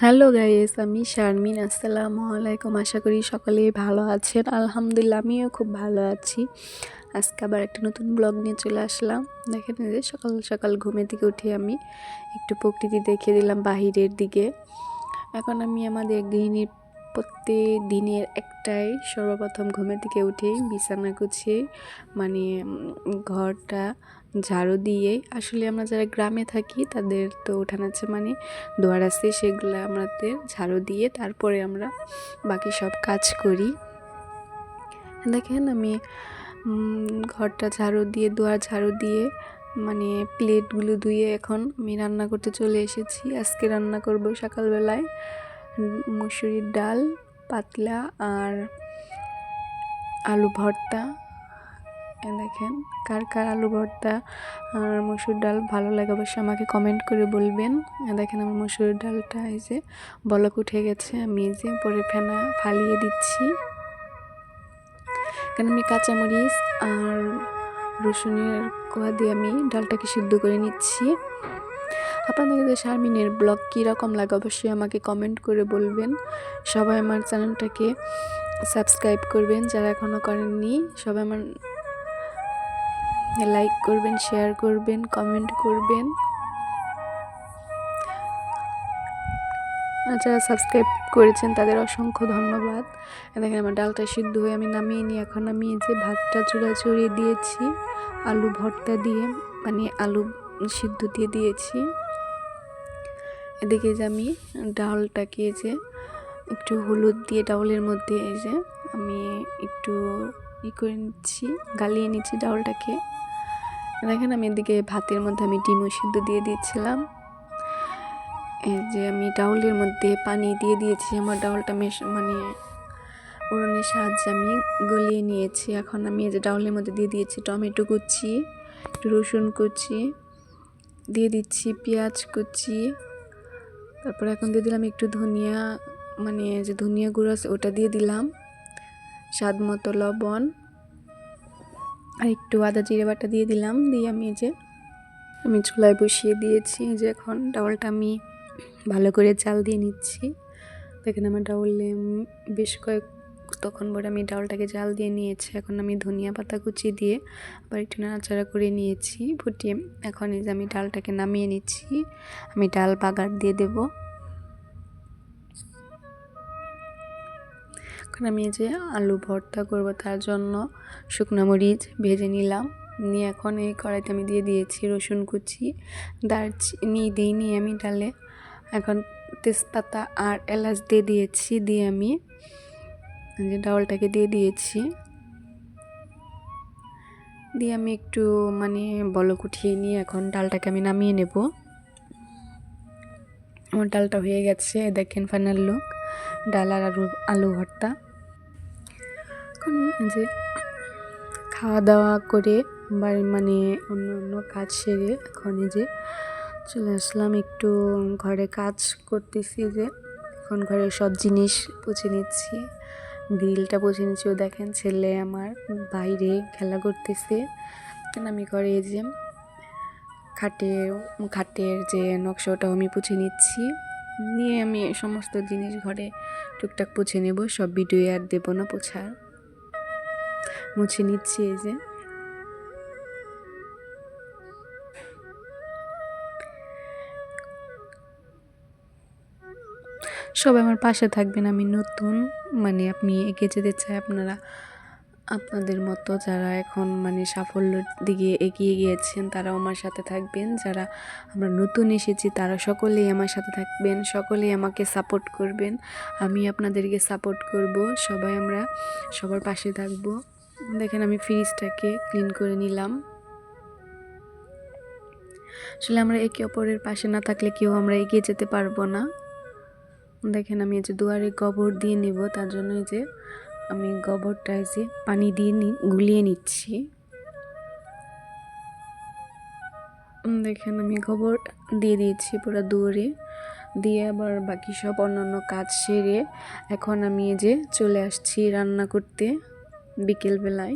Hello guys, আমি শারমিন। আসসালামু আলাইকুম। আশা করি সকলেই ভালো আছেন। আলহামদুলিল্লাহ, আমিও খুব ভালো আছি। আজকে আবার একটা নতুন ব্লগ নিয়ে চলে আসলাম। দেখেন যে সকাল সকাল ঘুমের থেকে উঠে আমি একটু প্রকৃতি দেখে দিলাম বাহিরের দিকে। এখন আমি আমাদের গৃহিণীর প্রত্যেক দিনের একটাই, সর্বপ্রথম ঘুমের থেকে উঠেই বিছানা গুছিয়ে ঘরটা ঝাড়ু দিয়ে, আসলে আমরা যারা গ্রামে থাকি তাদের তো উঠান আছে দুয়ার আছে, সেগুলো আমাদের ঝাড়ু দিয়ে তারপরে আমরা বাকি সব কাজ করি। দেখেন আমি ঘরটা ঝাড়ু দিয়ে, দুয়ার ঝাড়ু দিয়ে প্লেটগুলো ধুয়ে এখন আমি রান্না করতে চলে এসেছি। আজকে রান্না করব সকালবেলায় মুসুরির ডাল, পাতলা আর আলু ভর্তা। দেখেন কার কার আলু ভর্তা আর মসুর ডাল ভালো লাগে অবশ্যই আমাকে কমেন্ট করে বলবেন। দেখেন আমার মসুর ডালটা এই যে বলক উঠে গেছে, আমি এই যে পরে ফেনা ফালিয়ে দিচ্ছি। এখানে আমি কাঁচামরিচ আর রসুনের কোয়া দিয়ে আমি ডালটাকে সিদ্ধ করে নিচ্ছি। আপনাদের কাছে শারমিনের ব্লগ কীরকম লাগে অবশ্যই আমাকে কমেন্ট করে বলবেন। সবাই আমার চ্যানেলটাকে সাবস্ক্রাইব করবেন, যারা এখনও করেননি সবাই আমার লাইক করবেন, শেয়ার করবেন, কমেন্ট করবেন। যারা সাবস্ক্রাইব করেছেন তাদের অসংখ্য ধন্যবাদ। দেখেন আমার ডালটা সিদ্ধ হয়ে আমি নামিয়ে নিই। এখন আমি এই যে ভাতটা চুলা চড়িয়ে দিয়েছি, আলু ভর্তা দিয়ে আলু সিদ্ধ দিয়ে দিয়েছি। এদিকে যে আমি ডালটাকে যে একটু হলুদ দিয়ে ডাউলের মধ্যে এই যে আমি একটু করে নিচ্ছি, গালিয়ে নিচ্ছি ডাউলটাকে। দেখেন আমি এদিকে ভাতের মধ্যে আমি ডিমও সিদ্ধ দিয়ে দিয়েছিলাম। এই যে আমি ডাউলের মধ্যে পানি দিয়ে দিয়েছি, আমার ডাউলটা উড়নের সাহায্যে আমি গলিয়ে নিয়েছি। এখন আমি এই যে ডাউলের মধ্যে দিয়ে দিয়েছি টমেটো কুচি, একটু রসুন কুচি দিয়ে দিচ্ছি, পেঁয়াজ কুচি, তারপর এখন দিয়ে দিলাম একটু ধনিয়া, যে ধনিয়া গুঁড়ো আছে ওটা দিয়ে দিলাম, স্বাদ মতো লবণ আর একটু আদা জিরে বাটা দিয়ে দিলাম। দিয়ে আমি চুলায় বসিয়ে দিয়েছি। যে এখন ডাউলটা আমি ভালো করে চাল দিয়ে নিচ্ছি। দেখেন আমার ডাউলে বেশ তখন পরে আমি ডাউলটাকে জাল দিয়ে নিয়েছি। এখন আমি ধনিয়া পাতা কুচি দিয়ে আবার একটু নাড়াচাড়া করে নিয়েছি ফুটিয়ে। এখন এই যে আমি ডালটাকে নামিয়ে নিচ্ছি, আমি ডাল বাগার দিয়ে দেব। এখন আমি এই যে আলু ভর্তা করব, তার জন্য শুকনো মরিচ ভেজে নিলাম, নিয়ে এখন এই কড়াইতে আমি দিয়ে দিয়েছি রসুন কুচি, দারচিনি দিইনি আমি ডালে। এখন তেজপাতা আর এলাচ দিয়ে দিয়েছি, দিয়ে আমি যে ডাউলটাকে দিয়ে দিয়েছি, দিয়ে আমি একটু বলক উঠিয়ে নিয়ে এখন ডালটাকে আমি নামিয়ে নেব। আমার ডালটা হয়ে গেছে, দেখেন ফাইনাল লুক, ডাল আর আলু ভর্তা। এখন যে খাওয়া দাওয়া করে অন্য অন্য কাজ সেরে এখন যে চলে আসলাম, একটু ঘরে কাজ করতেছি। যে এখন ঘরের সব জিনিস পুছে নিচ্ছি, গ্রিলটা পুছে নিচ্ছি। ও দেখেন ছেলে আমার বাইরে খেলা করতেছে। আমি ঘরে যে খাটের যে নকশা ওটাও আমি পুছে নিচ্ছি, নিয়ে আমি সমস্ত জিনিস ঘরে টুকটাক পুছে নেব, সব ভিডিও আর দেবো না, মুছে নিচ্ছি। এই যে সবাই আমার পাশে থাকবেন। আমি নতুন আপনি এগিয়ে যেতে চাই, আপনাদের মতো যারা এখন সাফল্যের দিকে এগিয়ে গিয়েছেন তারাও আমার সাথে থাকবেন। যারা আমরা নতুন এসেছি তারা সকলেই আমার সাথে থাকবেন, সকলেই আমাকে সাপোর্ট করবেন, আমি আপনাদেরকে সাপোর্ট করব। সবাই আমরা সবার পাশে থাকব। দেখেন আমি ফ্রিজটাকে ক্লিন করে নিলাম। আসলে আমরা একে অপরের পাশে না থাকলে আমরা এগিয়ে যেতে পারবো না। দেখেন আমি এই যে দুয়ারে গোবর দিয়ে নিব, তার জন্য যে আমি গোবরটা যে পানি দিয়ে গুলিয়ে নিচ্ছি। দেখেন আমি গোবর দিয়ে দিয়েছি পুরো দুয়ারে, দিয়ে আবার বাকি সব অন্যান্য কাজ সেরে এখন আমি এই যে চলে আসছি রান্না করতে বিকেলবেলায়।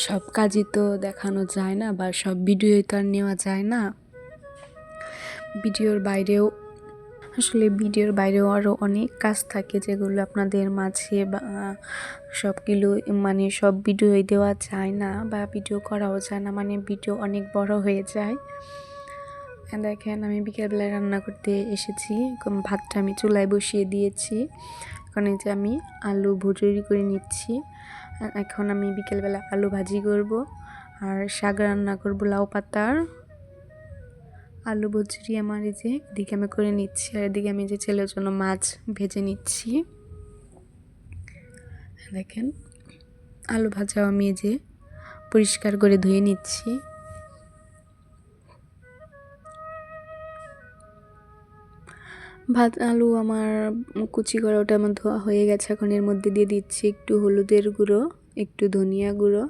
সব কাজই তো দেখানো যায় না, বা সব ভিডিওই তো আর নেওয়া যায় না। ভিডিওর বাইরেও আরও অনেক কাজ থাকে, যেগুলো আপনাদের মাঝে বা সবগুলো মানে সব ভিডিওই দেওয়া যায় না, বা ভিডিও করাও যায় না, মানে ভিডিও অনেক বড় হয়ে যায়। দেখেন আমি বিকেলবেলায় রান্না করতে এসেছি। ভাতটা আমি চুলায় বসিয়ে দিয়েছি। এখন এই যে আমি আলু ভুজুরি করে নিচ্ছি। এখন আমি বিকেলবেলা আলু ভাজি করব, আর শাক রান্না করব লাউ পাতার। আলু ভুজুরি আমার এই যে এদিকে আমি করে নিচ্ছি, আর এদিকে আমি যে ছেলের জন্য মাছ ভেজে নিচ্ছি। দেখেন আলু ভাজাও আমি এই যে পরিষ্কার করে ধুয়ে নিচ্ছি। আলু আমার কুচি করা ওটা আমার ধোয়া হয়ে গেছে। এখন এর মধ্যে দিয়ে দিচ্ছি একটু হলুদের গুঁড়ো, একটু ধনিয়া গুঁড়ো,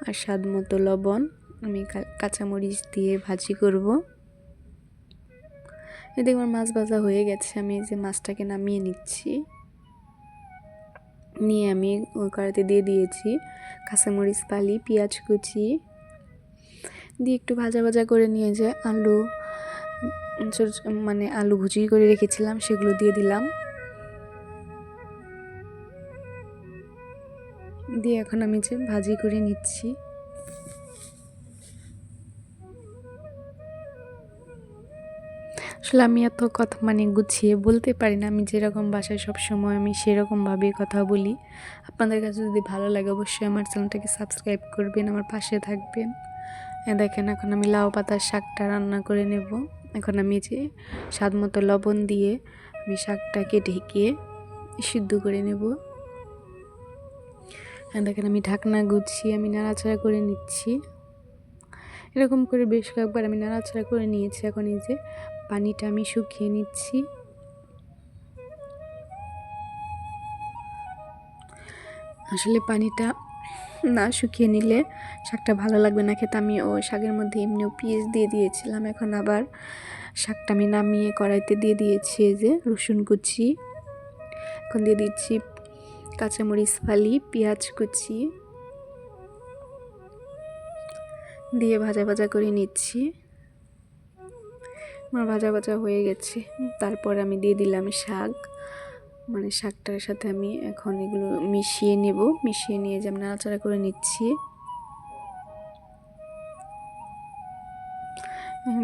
আর স্বাদ মতো লবণ। আমি কাঁচামরিচ দিয়ে ভাজি করব। এদিকে আমার মাছ ভাজা হয়ে গেছে। আমি এই যে মাছটাকে নামিয়ে নিচ্ছি, নিয়ে আমি ওই কড়াইতে দিয়ে দিয়েছি কাঁচামরিচ ফালি, পেঁয়াজ কুচি দিয়ে একটু ভাজা ভাজা করে নিয়ে যে আলু মানে আলু ভুজি করে রেখেছিলাম সেগুলো দিয়ে দিলাম। দিয়ে এখন আমি যে ভাজি করে নিচ্ছি। আসলে আমি এত কথা মানে গুছিয়ে বলতে পারি না। আমি যেরকম বাসায় সবসময় আমি সেরকমভাবেই কথা বলি। আপনাদের কাছে যদি ভালো লাগে অবশ্যই আমার চ্যানেলটাকে সাবস্ক্রাইব করবেন, আমার পাশে থাকবেন। দেখেন এখন আমি লাউ পাতার শাকটা রান্না করে নেব। এখন আমি যে স্বাদ মতো লবণ দিয়ে আমি শাকটাকে ঢেকে সিদ্ধ করে নেব। দেখেন আমি ঢাকনা গুছিয়ে আমি নাড়াচাড়া করে নিচ্ছি। এরকম করে বেশ কয়েকবার আমি নাড়াচাড়া করে নিয়েছি। এখন এই যে পানিটা আমি শুকিয়ে নিচ্ছি। আসলে পানিটা না শুকিয়ে নিলে শাকটা ভালো লাগবে না খেতে। আমি ও শাকের মধ্যে এমনিও পেঁয়াজ দিয়ে দিয়েছিলাম। এখন আবার শাকটা আমি নামিয়ে কড়াইতে দিয়ে দিয়েছি এই যে রসুন কুচি। এখন দিয়ে দিচ্ছি কাঁচামরিচ ফালি, পেঁয়াজ কুচি দিয়ে ভাজা ভাজা করে নিচ্ছি। আমার ভাজা ভাজা হয়ে গেছে। তারপর আমি দিয়ে দিলাম শাক, মানে শাকটার সাথে আমি এখন এগুলো মিশিয়ে নেব। মিশিয়ে নিয়ে যে আমি নাড়াচাড়া করে নিচ্ছি।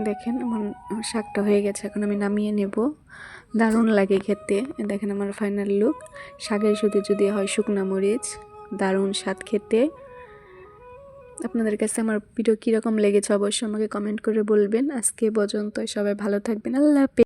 দেখেন আমার শাকটা হয়ে গেছে। এখন আমি নামিয়ে নেব। দারুণ লাগে খেতে। দেখেন আমার ফাইনাল লুক। শাকের সাথে যদি হয় শুকনা মরিচ, দারুণ স্বাদ খেতে। আপনাদের কাছে আমার ভিডিও কীরকম লেগেছে অবশ্যই আমাকে কমেন্ট করে বলবেন। আজকে পর্যন্ত সবাই ভালো থাকবেন। আল্লাহ হাফেজ।